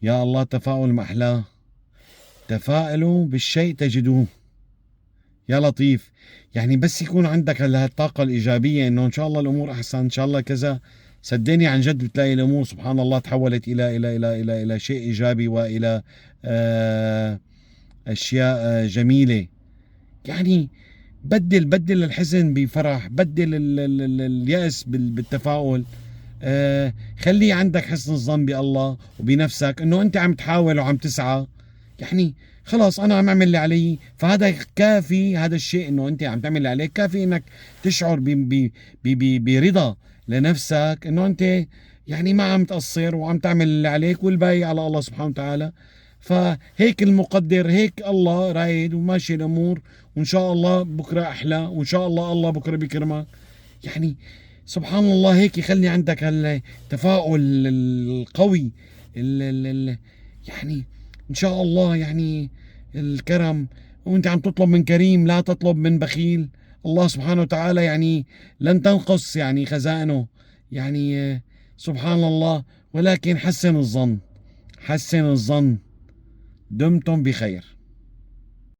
يا الله تفاؤل محلاه. تفائلوا بالشيء تجدوه. يا لطيف. يعني بس يكون عندك هالطاقة الإيجابية إنه إن شاء الله الأمور أحسن، إن شاء الله كذا، صدقني عن جد بتلاقي الأمور سبحان الله تحولت إلى شيء إيجابي، وإلى آه أشياء جميلة. يعني بدل الحزن بفرح، بدل اليأس بالتفاؤل. خلي عندك حسن الظن بالله وبنفسك انه انت عم تحاول وعم تسعى. يعني خلاص انا عم اعمل اللي علي، فهذا كافي. هذا الشيء انه انت عم تعمل اللي عليك كافي انك تشعر برضا لنفسك انه انت يعني ما عم تقصر وعم تعمل اللي عليك، والباقي على الله سبحانه وتعالى. فهيك المقدر، هيك الله رايد وماشي الامور، وان شاء الله بكره احلى، وان شاء الله بكره بيكرمك. يعني سبحان الله، هيك يخلي عندك التفاؤل القوي. ال ال ال يعني ان شاء الله يعني الكرم. وانت عم تطلب من كريم، لا تطلب من بخيل. الله سبحانه وتعالى يعني لن تنقص يعني خزائنه. يعني سبحان الله. ولكن حسن الظن، حسن الظن. دمتم بخير.